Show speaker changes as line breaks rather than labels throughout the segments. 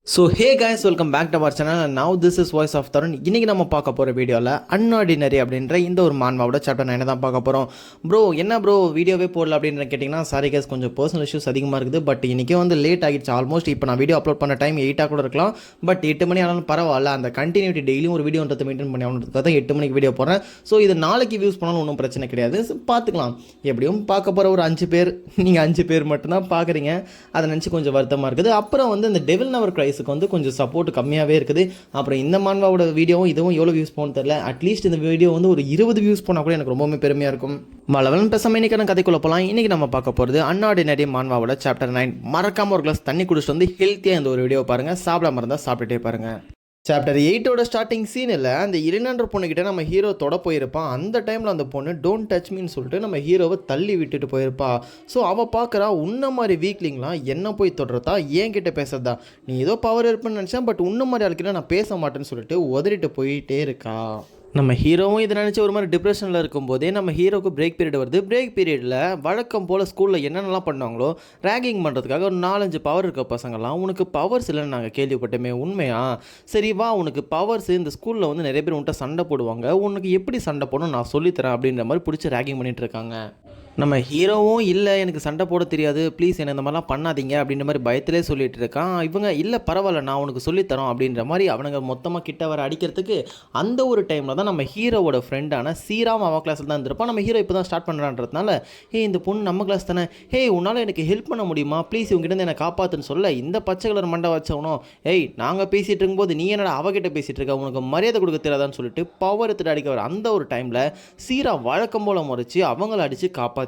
So hey guys, welcome back to our channel. Now this is voice of Tarun. இன்றைக்கி நம்ம பார்க்க போகிற வீடியோவில் அன்ஆர்டினரி அப்படின்ற இந்த ஒரு மான்வாவோட சாப்டர் 9 தான் பார்க்க போகிறோம். ப்ரோ என்ன ப்ரோ வீடியோவே போடல அப்படின்னு கேட்டிங்கன்னா, சாரி கேஸ், கொஞ்சம் பர்சனல் இஷ்யூஸ் அதிகமாக இருக்குது. பட் இன்றைக்கே வந்து லேட் ஆகிடுச்சு. ஆல்மோஸ்ட் இப்போ நான் வீடியோ அப்லோட் பண்ண டைம் 8 கூட இருக்கலாம். பட் 8 மணி ஆனாலும் பரவாயில்ல, அந்த கண்டினியூட்டி டெய்லியும் ஒரு வீடியோன்றதை மெயின்டைன் பண்ணி ஆகணுன்றதுக்காக தான் 8 மணிக்கு வீடியோ போடுறேன். ஸோ இது நாளைக்கு வியூஸ் பண்ணாலும் ஒன்றும் பிரச்சனை கிடையாது. ஸோ பார்த்துக்கலாம். எப்படியும் பார்க்க போகிற ஒரு 5 பேர், நீங்கள் 5 பேர் மட்டும்தான் பார்க்குறீங்க. அதை நினச்சி கொஞ்சம் வருத்தமாக இருக்குது. அப்புறம் வந்து இந்த டெவில் நவர் கிரைஸுக்கு வந்து கொஞ்சம் சப்போர்ட் கம்மியாகவே இருக்குது. அப்புறம் இந்த மான்வாவோட வீடியோவும் இதுவும் எவ்வளோ வியூஸ் போகணும்னு தெரியல. அட்லீஸ்ட் இந்த வீடியோ வந்து ஒரு 20 வியூஸ் போனால் கூட எனக்கு ரொம்பவுமே பெருமையாக இருக்கும். வளவலன் பேசாமல் இன்றைக்கான கதைக்குள்ள போகலாம். இன்றைக்கி நம்ம பார்க்க போகிறது அன்ஆர்டினரி மான்வாவோட சாப்டர் 9. மறக்காமல் ஒரு கிளாஸ் தண்ணி குடிச்சிட்டு வந்து ஹெல்த்தியாக இந்த ஒரு வீடியோ பாருங்கள். சாப்பிடாம இருந்தால் சாப்பிட்டுட்டே பாருங்கள். சாப்டர் 8ஓட ஸ்டார்டிங் சீனில் அந்த இரண்டன்ற பொண்ணுக்கிட்ட நம்ம ஹீரோ தொட போயிருப்பான். அந்த டைமில் அந்த பொண்ணு டோன்ட் டச் மீன்னு சொல்லிட்டு நம்ம ஹீரோவை தள்ளி விட்டுட்டு போயிருப்பா. ஸோ அவள் பார்க்குறா, உன்ன மாதிரி வீக்லிங்லாம் என்ன போய் தொடுறதா, ஏன் கிட்ட பேசுறதா, நீ ஏதோ பவர் இருப்புன்னு நினச்சேன், பட் உன்ன மாதிரி ஆளுக்கிட்ட நான் பேச மாட்டேன்னு சொல்லிட்டு உதறிட்டு போயிட்டே இருக்கா. நம்ம ஹீரோவும் இதை நினச்சி ஒரு மாதிரி டிப்ரெஷனில் இருக்கும்போதே நம்ம ஹீரோக்கு பிரேக் பீரியட் வருது. பிரேக் பீரியடில் வழக்கம் போல் ஸ்கூலில் என்னென்னலாம் பண்ணுவாங்களோ ரேகிங் பண்ணுறதுக்காக ஒரு 4-5 பவர் இருக்க பசங்கள்லாம், உனக்கு பவர்ஸ் இல்லைன்னு நாங்கள் கேள்விப்பட்டோமே, உண்மையா? சரி வா, உனக்கு பவர்ஸ் இந்த ஸ்கூலில் வந்து நிறைய பேர் உன்ட்ட சண்டை போடுவாங்க, உனக்கு எப்படி சண்டை போடணும் நான் சொல்லித்தரேன் அப்படின்ற மாதிரி பிடிச்சி ரேகிங் பண்ணிகிட்டு இருக்காங்க. நம்ம ஹீரோவும் இல்லை எனக்கு சண்டை போட தெரியாது, ப்ளீஸ் என்ன இந்த மாதிரிலாம் பண்ணாதீங்க அப்படின்ற மாதிரி பயத்திலே சொல்லிட்டு இருக்கான். இவங்க இல்லை பரவாயில்ல நான் உனக்கு சொல்லித்தரோம் அப்படின்ற மாதிரி அவனுங்க மொத்தமாக கிட்ட வர அடிக்கிறதுக்கு அந்த ஒரு டைமில் தான் நம்ம ஹீரோவோட ஃப்ரெண்டான சீராம் அவன் கிளாஸில் தான் இருந்திருப்பான். நம்ம ஹீரோ இப்போ தான் ஸ்டார்ட் பண்ணுறான்றதுனால, இந்த பொண்ணு நம்ம கிளாஸ் தானே, உன்னால் எனக்கு ஹெல்ப் பண்ண முடியுமா, ப்ளீஸ் இவங்ககிட்ட என்னை காப்பாற்றுன்னு சொல்ல, இந்த பச்சை கலர் மண்டை வச்சவனும், நாங்கள் பேசிகிட்டு இருக்கும்போது நீ என்னடா அவகிட்ட பேசிகிட்டு இருக்க, உனக்கு மரியாதை கொடுக்க தெரியாதான்னு சொல்லிட்டு பவர் எடுத்துட்டு அடிக்க வர அந்த ஒரு டைமில் சீரா வழக்கம் போல முறைச்சி அவங்கள அடித்து காப்பாற்றிருப்பா.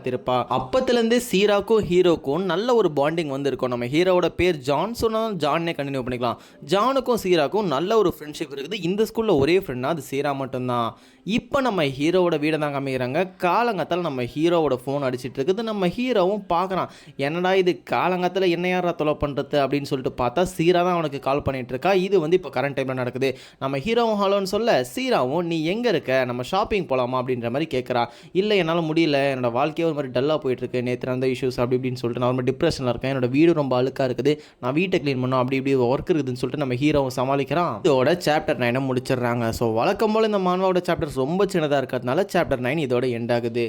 அப்பத்துலேருந்தே சீராக்கும் ஹீரோக்கும் நல்ல ஒரு பாண்டிங் வந்திருக்கும். நம்ம ஹீரோவோட பேர் ஜான் சொன்னாலும் ஜான்னே கண்டினியூ பண்ணிக்கலாம். ஜானுக்கும் சீராக்கும் நல்ல ஒரு ஃப்ரெண்ட்ஷிப் இருக்குது. இந்த ஸ்கூலில் ஒரே ஃப்ரெண்ட்னா அது சீரா மட்டும்தான். இப்போ நம்ம ஹீரோவோட வீடை தான் காமிக்கிறாங்க. காலங்கத்தில் நம்ம ஹீரோவோட ஃபோன் அடிச்சிட்டு இருக்குது. நம்ம ஹீரோவும் பார்க்குறான், என்னடா இது காலங்கத்தில் என்ன யாரா தொலை பண்ணுறது அப்படின்னு சொல்லிட்டு பார்த்தா சீரா தான் அவனுக்கு கால் பண்ணிட்டு இருக்கா. இது வந்து இப்போ கரண்ட் டைமில் நடக்குது. நம்ம ஹீரோவும் ஹலோன்னு சொல்ல, சீராவும் நீ எங்கே இருக்க, நம்ம ஷாப்பிங் போகலாமா அப்படின்ற மாதிரி கேட்குறா. இல்லை என்னால் முடியல, என்னோட வாழ்க்கையே ஒரு மாதிரி டல்லாக போயிட்டுருக்கு, நேற்று அந்த இஷ்யூஸ் அப்படி இப்படின்னு சொல்லிட்டு நான் ரொம்ப டிப்ரெஷனில் இருக்கேன், என்னோட வீடு ரொம்ப அழுக்காக இருக்குது, நான் வீட்டை க்ளீன் பண்ணோம், அப்படி இப்படி ஒர்க் இருக்குதுன்னு சொல்லிட்டு நம்ம ஹீரோவும் சமாளிக்கிறான். இதோட சாப்டர் 9 முடிச்சிடுறாங்க. ஸோ வழக்கம் போல் இந்த மான்வாவோட சாப்டர் ரொம்ப சின்னதாக இருக்கிறதுனால சாப்டர் 9 இதோட எண்ட் ஆகுது.